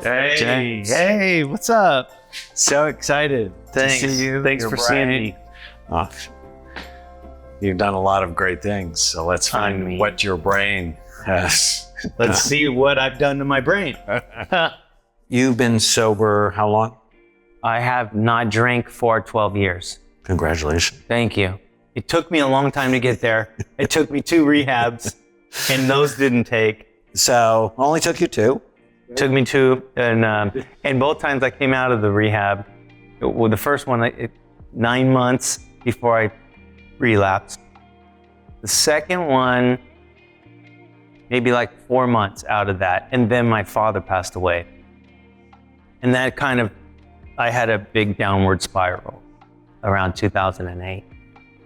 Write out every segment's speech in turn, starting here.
Hey, James. hey, what's up? So excited Thanks. to see you. Thanks Your for brain. seeing me. Oh, you've done a lot of great things, so let's find what your brain has. Let's see what I've done to my brain. You've been sober how long? I have not drank for 12 years. Congratulations. Thank you. It took me a long time to get there. It took me 2 rehabs, and those didn't take. So only took you 2. Took me 2, and both times I came out of the rehab. Well, the first one, 9 months before I relapsed. The second one, maybe like 4 months out of that, and then my father passed away. And that kind of, I had a big downward spiral around 2008.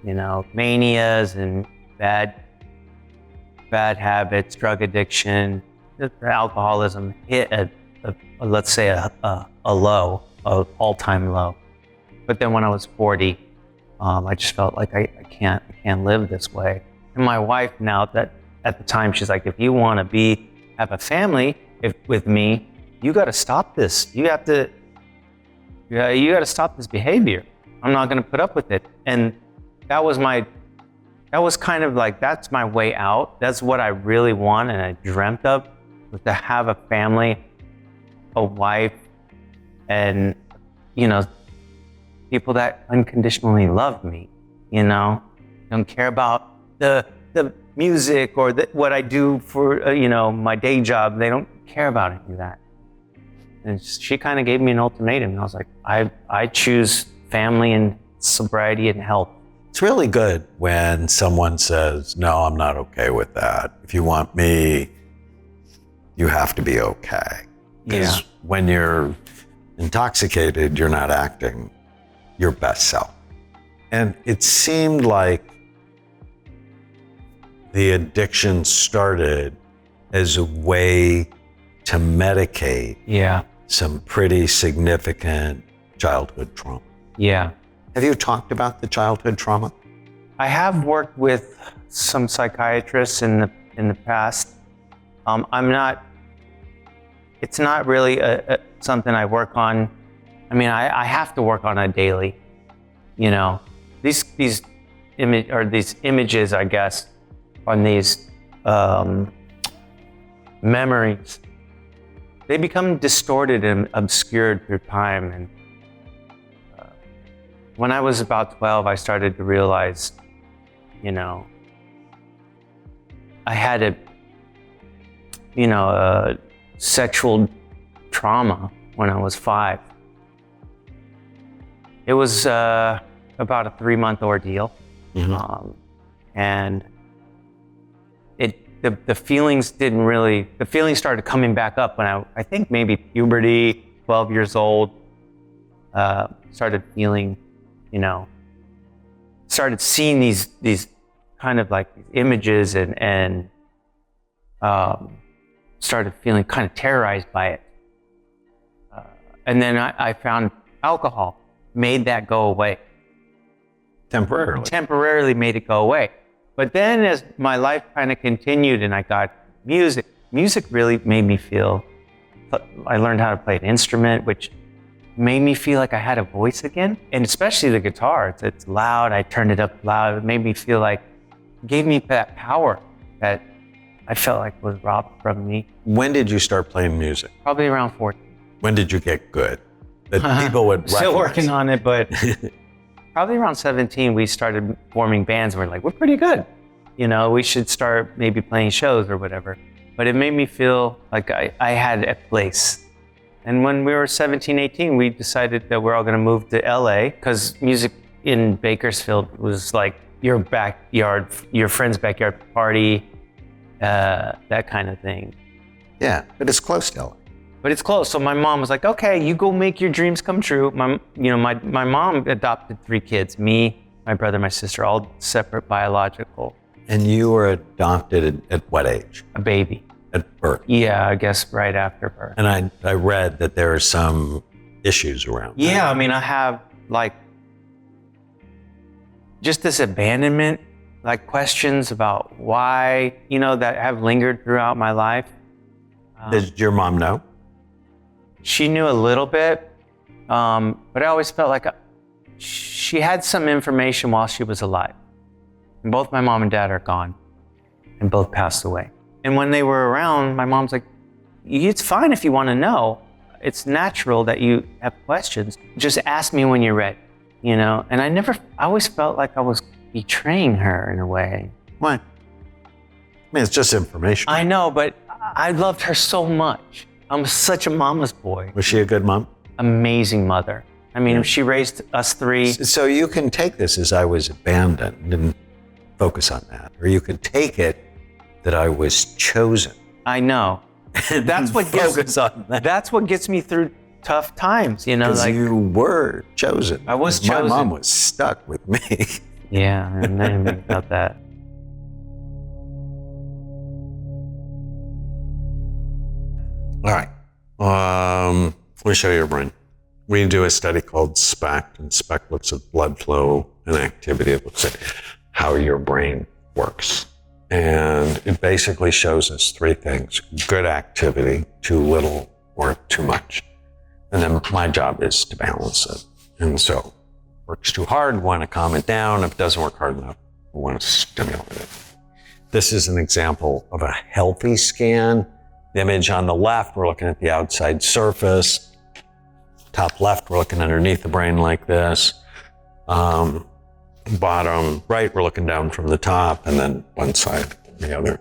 You know, manias and bad habits, drug addiction, alcoholism hit let's say a low, an all-time low. But then when I was 40, I just felt like I can't live this way. And my wife now, that at the time, she's like, if you want to have a family with me, you got to stop this. You got to stop this behavior. I'm not going to put up with it. And that was kind of like, that's my way out. That's what I really want and I dreamt of, was to have a family, a wife, and, people that unconditionally love me, don't care about the music or what I do for, my day job. They don't care about any of that. And she kind of gave me an ultimatum. And I was like, I choose family and sobriety and health. It's really good when someone says, no, I'm not okay with that. If you want me, you have to be okay. Because when you're intoxicated, you're not acting your best self. And it seemed like the addiction started as a way to medicate some pretty significant childhood trauma. Yeah. Have you talked about the childhood trauma? I have worked with some psychiatrists in the past. It's not really something I work on. I mean, I have to work on it daily. These images, I guess, on these memories, they become distorted and obscured through time. And when I was about 12, I started to realize, I had a sexual trauma when I was 5. It was about a 3-month ordeal. Mm-hmm. And the feelings started coming back up when I think maybe puberty, 12 years old, started feeling, started seeing these kind of like images and started feeling kind of terrorized by it. And then I found alcohol, made that go away. Temporarily made it go away. But then as my life kind of continued and I got music really made me feel, I learned how to play an instrument, which made me feel like I had a voice again. And especially the guitar, it's loud, I turned it up loud. It made me feel like, gave me that power that I felt like was robbed from me. When did you start playing music? Probably around 14. When did you get good? That people would Still recognize? working on it, but probably around 17, we started forming bands. We're like, we're pretty good. We should start maybe playing shows or whatever. But it made me feel like I had a place. And when we were 17, 18, we decided that we're all gonna move to LA because music in Bakersfield was like your backyard, your friend's backyard party, that kind of thing. Yeah, but it's close to LA. But it's close. So my mom was like, okay, you go make your dreams come true. My mom adopted 3 kids, me, my brother, my sister, all separate biological. And you were adopted at what age? A baby. At birth? Yeah, I guess right after birth. And I read that there are some issues around that. Yeah, I mean, I have like just this abandonment, like questions about why, that have lingered throughout my life. Did your mom know? She knew a little bit, but I always felt like she had some information while she was alive. And both my mom and dad are gone and both passed away. And when they were around, my mom's like, it's fine if you want to know. It's natural that you have questions. Just ask me when you're ready, you know? And I always felt like I was betraying her in a way. Why? I mean, it's just information. I know, but I loved her so much. I'm such a mama's boy. Was she a good mom? Amazing mother. I mean, she raised us 3. So you can take this as I was abandoned and focus on that. Or you could take it that I was chosen. I know. That's what That's what gets me through tough times, you know. Because like you were chosen. I was chosen. My mom was stuck with me. Yeah, I didn't think about that. All right. Let me show you your brain. We do a study called SPECT, and SPECT looks at blood flow and activity. It looks at how your brain works. And it basically shows us 3 things: good activity, too little, or too much. And then my job is to balance it. And so, if it works too hard, we want to calm it down. If it doesn't work hard enough, we want to stimulate it. This is an example of a healthy scan. The image on the left, we're looking at the outside surface. Top left, we're looking underneath the brain like this. Bottom right, we're looking down from the top, and then one side, the other.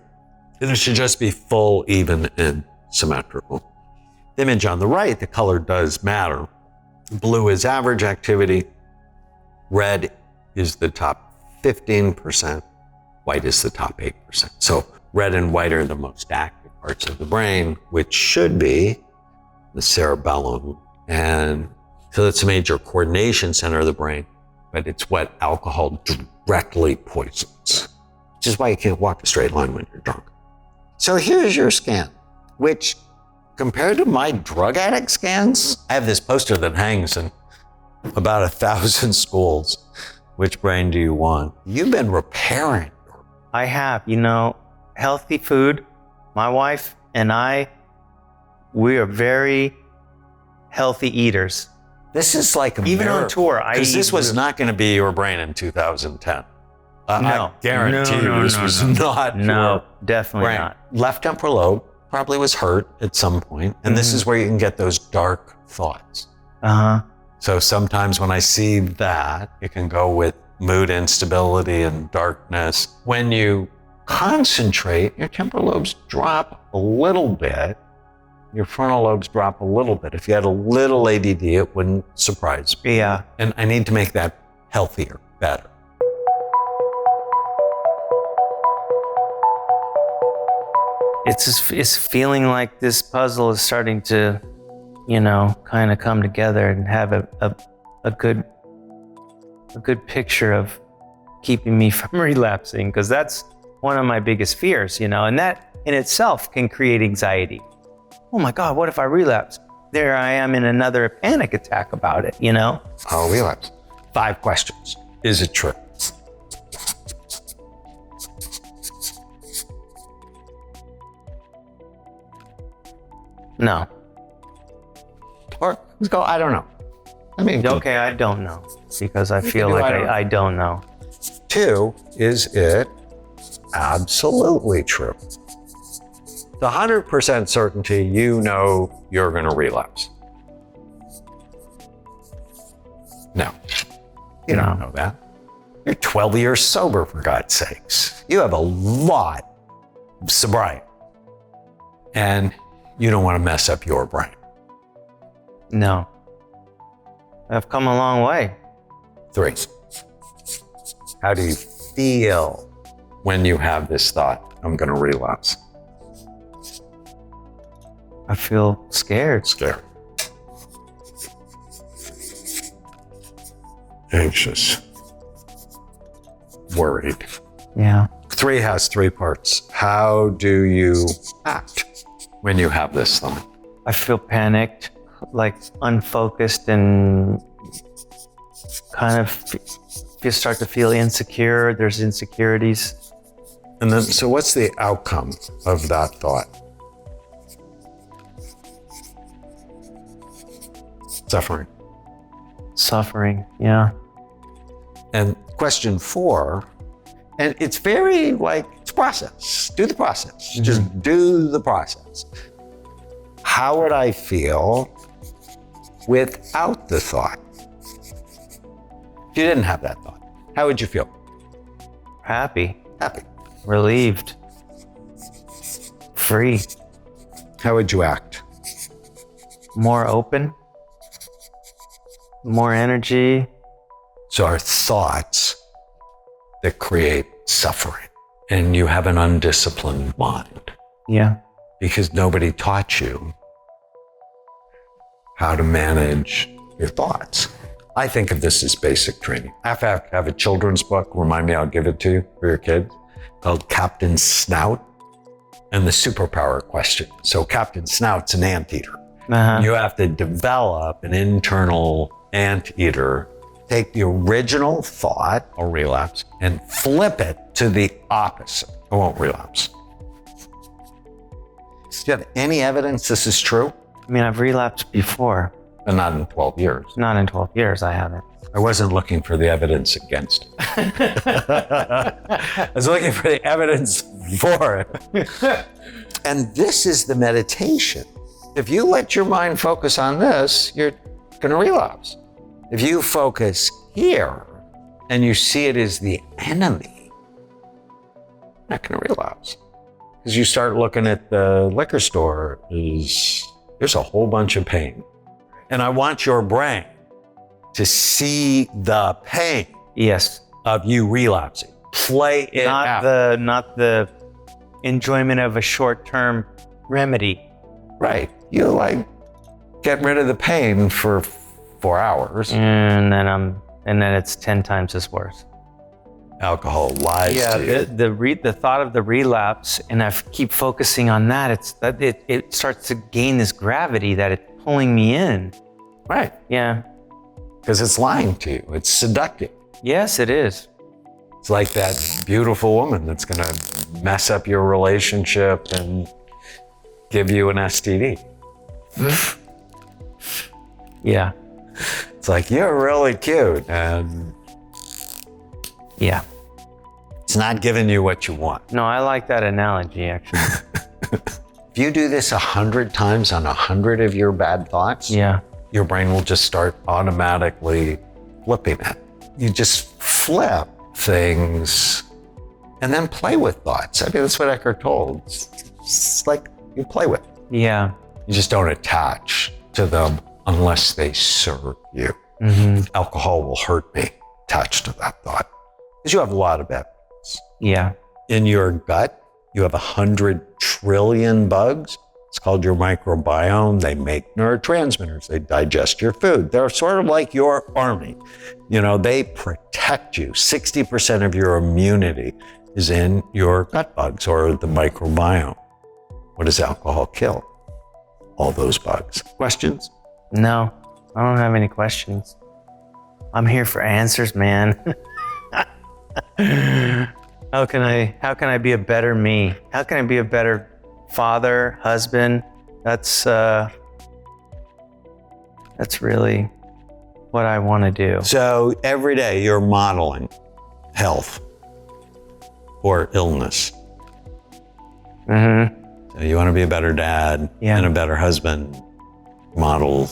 And it should just be full, even, and symmetrical. The image on the right, the color does matter. Blue is average activity. Red is the top 15%. White is the top 8%. So red and white are the most active parts of the brain, which should be the cerebellum. And so that's a major coordination center of the brain, but it's what alcohol directly poisons, which is why you can't walk a straight line when you're drunk. So here's your scan, which compared to my drug addict scans, I have this poster that hangs in about 1,000 schools. Which brain do you want? You've been repairing. I have, you know, healthy food. My wife and I, we are very healthy eaters. This is like a Even miracle. on tour, Because this was not going to be your brain in 2010. I guarantee you this was not your definitely brain. not. Left temporal lobe probably was hurt at some point, and this is where you can get those dark thoughts. So sometimes when I see that, it can go with mood instability and darkness. When you concentrate, your temporal lobes drop a little bit. Your frontal lobes drop a little bit. If you had a little ADD, it wouldn't surprise me. Yeah. And I need to make that healthier, better. It's feeling like this puzzle is starting to, you know, kind of come together and have a good picture of keeping me from relapsing, because that's one of my biggest fears, you know, and that in itself can create anxiety. Oh my God, what if I relapse? There I am in another panic attack about it, you know? I'll relapse. 5 questions. Is it true? No. Or let's go, I don't know. I mean, Okay, I don't know, because I feel like I don't know. 2, is it absolutely true? The 100% certainty you know you're going to relapse. No, you don't know that. You're 12 years sober, for God's sakes. You have a lot of sobriety. And you don't want to mess up your brain. No. I've come a long way. 3, how do you feel when you have this thought, I'm going to relapse? I feel scared. Scared. Anxious. Worried. Yeah. 3 has 3 parts. How do you act when you have this thought? I feel panicked, like unfocused, and kind of start to feel insecure. There's insecurities. And then, so what's the outcome of that thought? Suffering. Suffering. Yeah. And question 4, and it's very it's process. Do the process. Just do the process. How would I feel without the thought? If you didn't have that thought, how would you feel? Happy. Happy. Relieved. Free. How would you act? More open. More energy. So our thoughts that create suffering, and you have an undisciplined mind Yeah. because nobody taught you how to manage your thoughts. I think of this as basic training. I have a children's book, remind me, I'll give it to you for your kids, called Captain Snout and the Superpower Question. So Captain Snout's an anteater. Uh-huh. You have to develop an internal anteater, take the original thought or relapse and flip it to the opposite. I won't relapse. Do you have any evidence this is true? I mean, I've relapsed before. But not in 12 years. Not in 12 years, I haven't. I wasn't looking for the evidence against it. I was looking for the evidence for it. And this is the meditation. If you let your mind focus on this, you're going to relapse. If you focus here and you see it as the enemy, you're not going to relapse. Because you start looking at the liquor store, there's a whole bunch of pain. And I want your brain to see the pain Yes. of you relapsing. Play it out. Not the enjoyment of a short-term remedy. Right. You get rid of the pain for 4 hours. And then it's 10 times as worse. Alcohol lies to you. The thought of the relapse, and I keep focusing on that. It starts to gain this gravity that it's pulling me in. Right. Yeah. Because it's lying to you. It's seductive. Yes, it is. It's like that beautiful woman that's going to mess up your relationship and give you an STD. Yeah. It's like, you're really cute, and Yeah. it's not giving you what you want. No, I like that analogy, actually. If you do this 100 times on 100 of your bad thoughts, Yeah. your brain will just start automatically flipping it. You just flip things and then play with thoughts. I mean, that's what Eckhart told. It's like you play with it. Yeah. You just don't attach to them unless they serve you. Mm-hmm. Alcohol will hurt me attached to that thought. Because you have a lot of evidence. Yeah. In your gut, you have 100 trillion bugs. It's called your microbiome. They make neurotransmitters. They digest your food. They're sort of like your army. They protect you. 60% of your immunity is in your gut bugs or the microbiome. What does alcohol kill? All those bugs. Questions? No, I don't have any questions. I'm here for answers, man. How can I be a better me? How can I be a better father, husband? That's really what I want to do. So every day you're modeling health or illness. Mm-hmm. So you want to be a better dad Yeah. and a better husband. Model